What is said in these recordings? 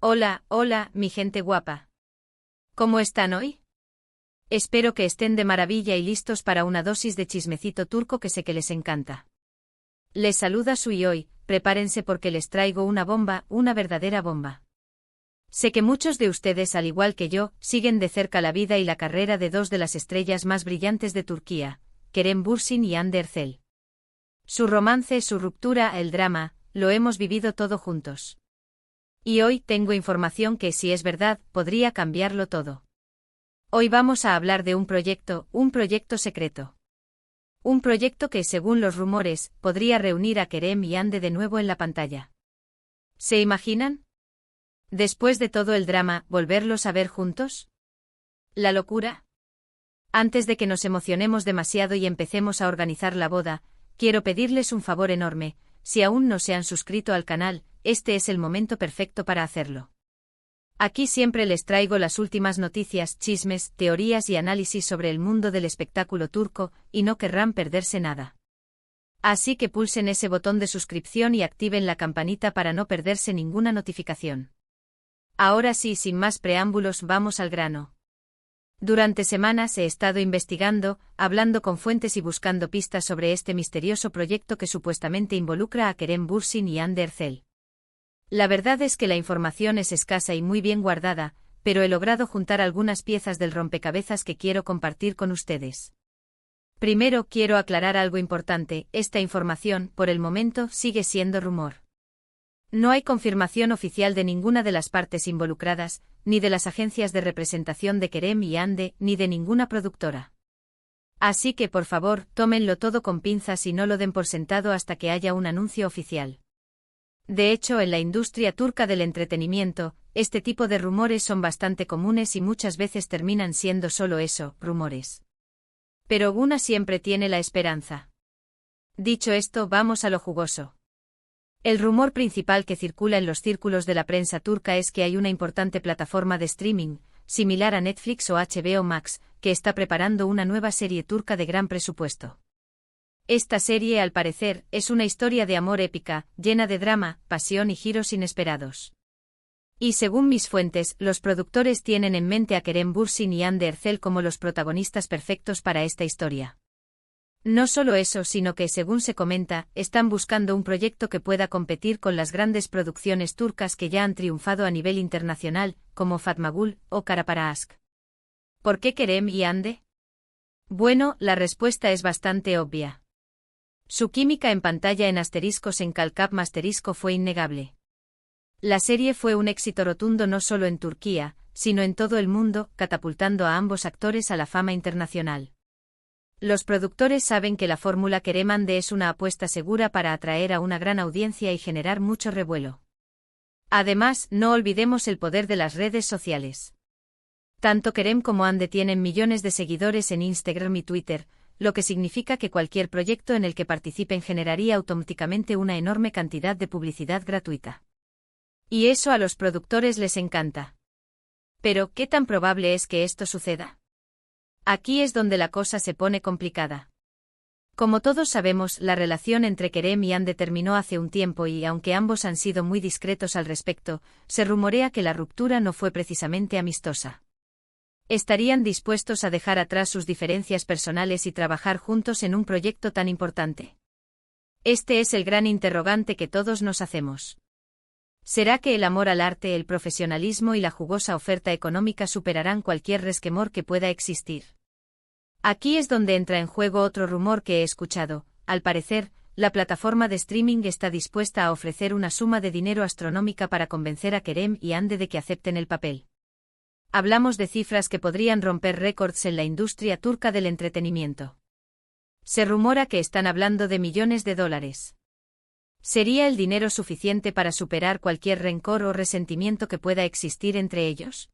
Hola, hola, mi gente guapa. ¿Cómo están hoy? Espero que estén de maravilla y listos para una dosis de chismecito turco que sé que les encanta. Les saluda Sui hoy, prepárense porque les traigo una bomba, una verdadera bomba. Sé que muchos de ustedes, al igual que yo, siguen de cerca la vida y la carrera de dos de las estrellas más brillantes de Turquía, Kerem Bürsin y Hande Erçel. Su romance, su ruptura, el drama, lo hemos vivido todo juntos. Y hoy tengo información que, si es verdad, podría cambiarlo todo. Hoy vamos a hablar de un proyecto secreto. Un proyecto que, según los rumores, podría reunir a Kerem y Hande de nuevo en la pantalla. ¿Se imaginan? Después de todo el drama, ¿volverlos a ver juntos? ¿La locura? Antes de que nos emocionemos demasiado y empecemos a organizar la boda, quiero pedirles un favor enorme. Si aún no se han suscrito al canal, este es el momento perfecto para hacerlo. Aquí siempre les traigo las últimas noticias, chismes, teorías y análisis sobre el mundo del espectáculo turco, y no querrán perderse nada. Así que pulsen ese botón de suscripción y activen la campanita para no perderse ninguna notificación. Ahora sí, sin más preámbulos, vamos al grano. Durante semanas he estado investigando, hablando con fuentes y buscando pistas sobre este misterioso proyecto que supuestamente involucra a Kerem Bürsin y Hande Erçel. La verdad es que la información es escasa y muy bien guardada, pero he logrado juntar algunas piezas del rompecabezas que quiero compartir con ustedes. Primero quiero aclarar algo importante: esta información, por el momento, sigue siendo rumor. No hay confirmación oficial de ninguna de las partes involucradas, ni de las agencias de representación de Kerem y Hande, ni de ninguna productora. Así que por favor, tómenlo todo con pinzas y no lo den por sentado hasta que haya un anuncio oficial. De hecho, en la industria turca del entretenimiento, este tipo de rumores son bastante comunes y muchas veces terminan siendo solo eso, rumores. Pero una siempre tiene la esperanza. Dicho esto, vamos a lo jugoso. El rumor principal que circula en los círculos de la prensa turca es que hay una importante plataforma de streaming, similar a Netflix o HBO Max, que está preparando una nueva serie turca de gran presupuesto. Esta serie, al parecer, es una historia de amor épica, llena de drama, pasión y giros inesperados. Y según mis fuentes, los productores tienen en mente a Kerem Bürsin y Hande Erçel como los protagonistas perfectos para esta historia. No solo eso, sino que, según se comenta, están buscando un proyecto que pueda competir con las grandes producciones turcas que ya han triunfado a nivel internacional, como Fatma Gül o Kara Para Aşk. ¿Por qué Kerem y Hande? Bueno, la respuesta es bastante obvia. Su química en pantalla en asteriscos en Calcap Masterisco fue innegable. La serie fue un éxito rotundo no solo en Turquía, sino en todo el mundo, catapultando a ambos actores a la fama internacional. Los productores saben que la fórmula Kerem-Hande es una apuesta segura para atraer a una gran audiencia y generar mucho revuelo. Además, no olvidemos el poder de las redes sociales. Tanto Kerem como Hande tienen millones de seguidores en Instagram y Twitter, lo que significa que cualquier proyecto en el que participen generaría automáticamente una enorme cantidad de publicidad gratuita. Y eso a los productores les encanta. Pero, ¿qué tan probable es que esto suceda? Aquí es donde la cosa se pone complicada. Como todos sabemos, la relación entre Kerem y Hande terminó hace un tiempo y, aunque ambos han sido muy discretos al respecto, se rumorea que la ruptura no fue precisamente amistosa. ¿Estarían dispuestos a dejar atrás sus diferencias personales y trabajar juntos en un proyecto tan importante? Este es el gran interrogante que todos nos hacemos. ¿Será que el amor al arte, el profesionalismo y la jugosa oferta económica superarán cualquier resquemor que pueda existir? Aquí es donde entra en juego otro rumor que he escuchado. Al parecer, la plataforma de streaming está dispuesta a ofrecer una suma de dinero astronómica para convencer a Kerem y Hande de que acepten el papel. Hablamos de cifras que podrían romper récords en la industria turca del entretenimiento. Se rumora que están hablando de millones de dólares. ¿Sería el dinero suficiente para superar cualquier rencor o resentimiento que pueda existir entre ellos?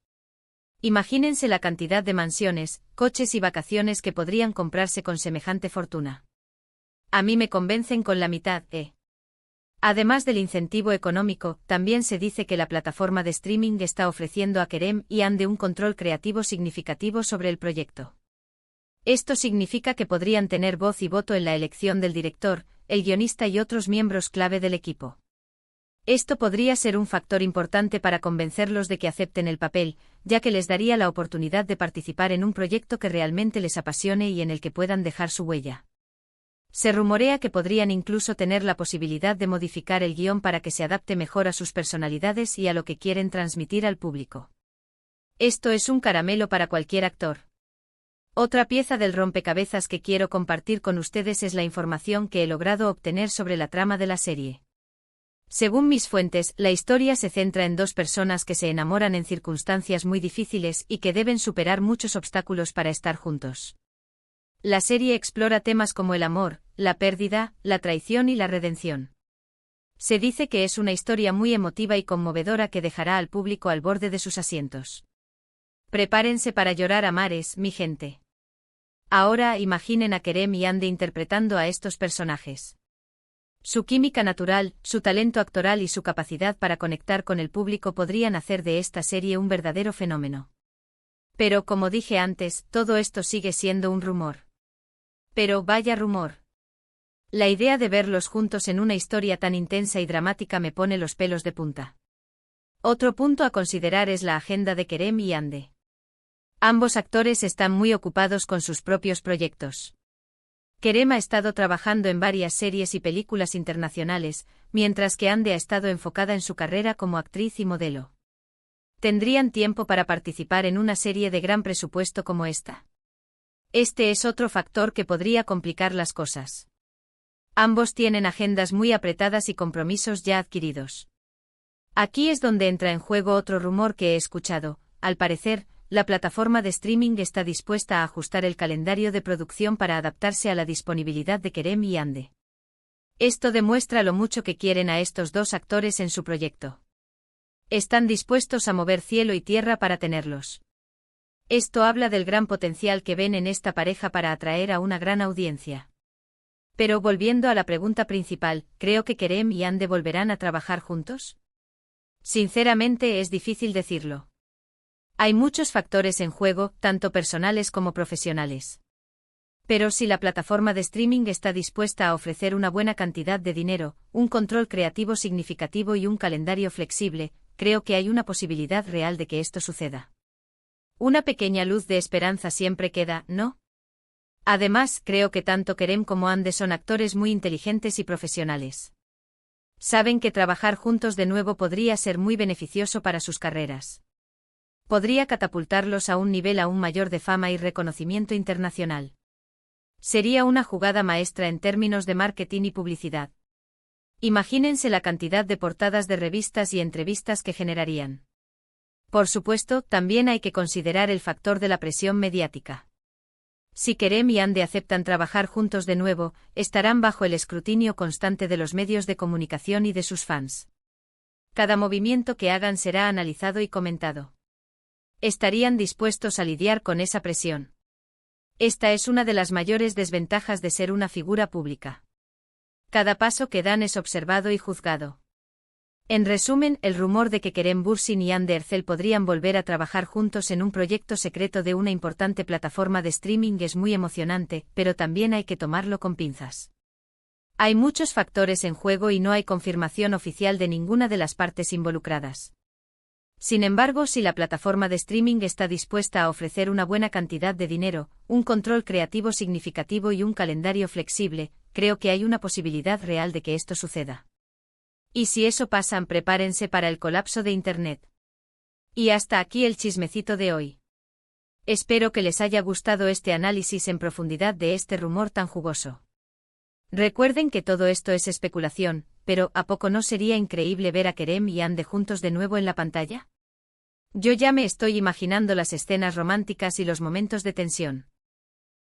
Imagínense la cantidad de mansiones, coches y vacaciones que podrían comprarse con semejante fortuna. A mí me convencen con la mitad, Además del incentivo económico, también se dice que la plataforma de streaming está ofreciendo a Kerem y Hande un control creativo significativo sobre el proyecto. Esto significa que podrían tener voz y voto en la elección del director, el guionista y otros miembros clave del equipo. Esto podría ser un factor importante para convencerlos de que acepten el papel, ya que les daría la oportunidad de participar en un proyecto que realmente les apasione y en el que puedan dejar su huella. Se rumorea que podrían incluso tener la posibilidad de modificar el guión para que se adapte mejor a sus personalidades y a lo que quieren transmitir al público. Esto es un caramelo para cualquier actor. Otra pieza del rompecabezas que quiero compartir con ustedes es la información que he logrado obtener sobre la trama de la serie. Según mis fuentes, la historia se centra en dos personas que se enamoran en circunstancias muy difíciles y que deben superar muchos obstáculos para estar juntos. La serie explora temas como el amor, la pérdida, la traición y la redención. Se dice que es una historia muy emotiva y conmovedora que dejará al público al borde de sus asientos. Prepárense para llorar a mares, mi gente. Ahora imaginen a Kerem y Andy interpretando a estos personajes. Su química natural, su talento actoral y su capacidad para conectar con el público podrían hacer de esta serie un verdadero fenómeno. Pero como dije antes, todo esto sigue siendo un rumor. Pero vaya rumor. La idea de verlos juntos en una historia tan intensa y dramática me pone los pelos de punta. Otro punto a considerar es la agenda de Kerem y Andy. Ambos actores están muy ocupados con sus propios proyectos. Kerem ha estado trabajando en varias series y películas internacionales, mientras que Andy ha estado enfocada en su carrera como actriz y modelo. ¿Tendrían tiempo para participar en una serie de gran presupuesto como esta? Este es otro factor que podría complicar las cosas. Ambos tienen agendas muy apretadas y compromisos ya adquiridos. Aquí es donde entra en juego otro rumor que he escuchado. Al parecer, la plataforma de streaming está dispuesta a ajustar el calendario de producción para adaptarse a la disponibilidad de Kerem y Andy. Esto demuestra lo mucho que quieren a estos dos actores en su proyecto. Están dispuestos a mover cielo y tierra para tenerlos. Esto habla del gran potencial que ven en esta pareja para atraer a una gran audiencia. Pero volviendo a la pregunta principal, ¿creo que Kerem y Andy volverán a trabajar juntos? Sinceramente es difícil decirlo. Hay muchos factores en juego, tanto personales como profesionales. Pero si la plataforma de streaming está dispuesta a ofrecer una buena cantidad de dinero, un control creativo significativo y un calendario flexible, creo que hay una posibilidad real de que esto suceda. Una pequeña luz de esperanza siempre queda, ¿no? Además, creo que tanto Kerem como Andy son actores muy inteligentes y profesionales. Saben que trabajar juntos de nuevo podría ser muy beneficioso para sus carreras. Podría catapultarlos a un nivel aún mayor de fama y reconocimiento internacional. Sería una jugada maestra en términos de marketing y publicidad. Imagínense la cantidad de portadas de revistas y entrevistas que generarían. Por supuesto, también hay que considerar el factor de la presión mediática. Si Kerem y Andy aceptan trabajar juntos de nuevo, estarán bajo el escrutinio constante de los medios de comunicación y de sus fans. Cada movimiento que hagan será analizado y comentado. Estarían dispuestos a lidiar con esa presión. Esta es una de las mayores desventajas de ser una figura pública. Cada paso que dan es observado y juzgado. En resumen, el rumor de que Kerem Bürsin y Andy Erçel podrían volver a trabajar juntos en un proyecto secreto de una importante plataforma de streaming es muy emocionante, pero también hay que tomarlo con pinzas. Hay muchos factores en juego y no hay confirmación oficial de ninguna de las partes involucradas. Sin embargo, si la plataforma de streaming está dispuesta a ofrecer una buena cantidad de dinero, un control creativo significativo y un calendario flexible, creo que hay una posibilidad real de que esto suceda. Y si eso pasa, prepárense para el colapso de Internet. Y hasta aquí el chismecito de hoy. Espero que les haya gustado este análisis en profundidad de este rumor tan jugoso. Recuerden que todo esto es especulación, pero ¿a poco no sería increíble ver a Kerem y Andy juntos de nuevo en la pantalla? Yo ya me estoy imaginando las escenas románticas y los momentos de tensión.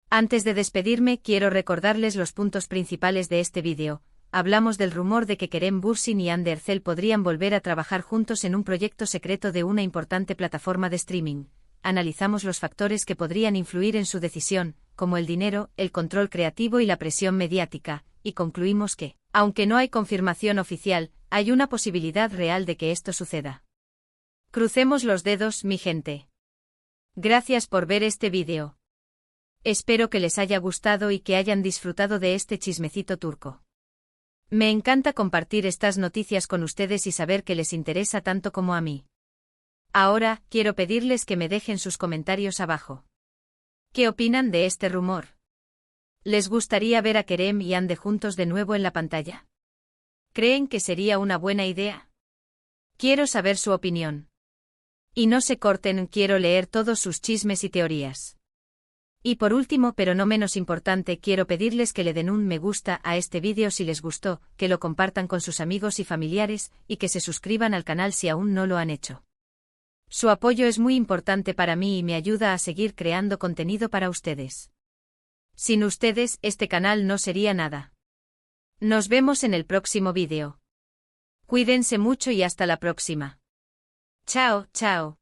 Antes de despedirme, quiero recordarles los puntos principales de este vídeo. Hablamos del rumor de que Kerem Bürsin y Andy Erçel podrían volver a trabajar juntos en un proyecto secreto de una importante plataforma de streaming. Analizamos los factores que podrían influir en su decisión, como el dinero, el control creativo y la presión mediática, y concluimos que, aunque no hay confirmación oficial, hay una posibilidad real de que esto suceda. Crucemos los dedos, mi gente. Gracias por ver este vídeo. Espero que les haya gustado y que hayan disfrutado de este chismecito turco. Me encanta compartir estas noticias con ustedes y saber que les interesa tanto como a mí. Ahora, quiero pedirles que me dejen sus comentarios abajo. ¿Qué opinan de este rumor? ¿Les gustaría ver a Kerem y Hande juntos de nuevo en la pantalla? ¿Creen que sería una buena idea? Quiero saber su opinión. Y no se corten, quiero leer todos sus chismes y teorías. Y por último, pero no menos importante, quiero pedirles que le den un me gusta a este vídeo si les gustó, que lo compartan con sus amigos y familiares, y que se suscriban al canal si aún no lo han hecho. Su apoyo es muy importante para mí y me ayuda a seguir creando contenido para ustedes. Sin ustedes, este canal no sería nada. Nos vemos en el próximo vídeo. Cuídense mucho y hasta la próxima. Chao, chao.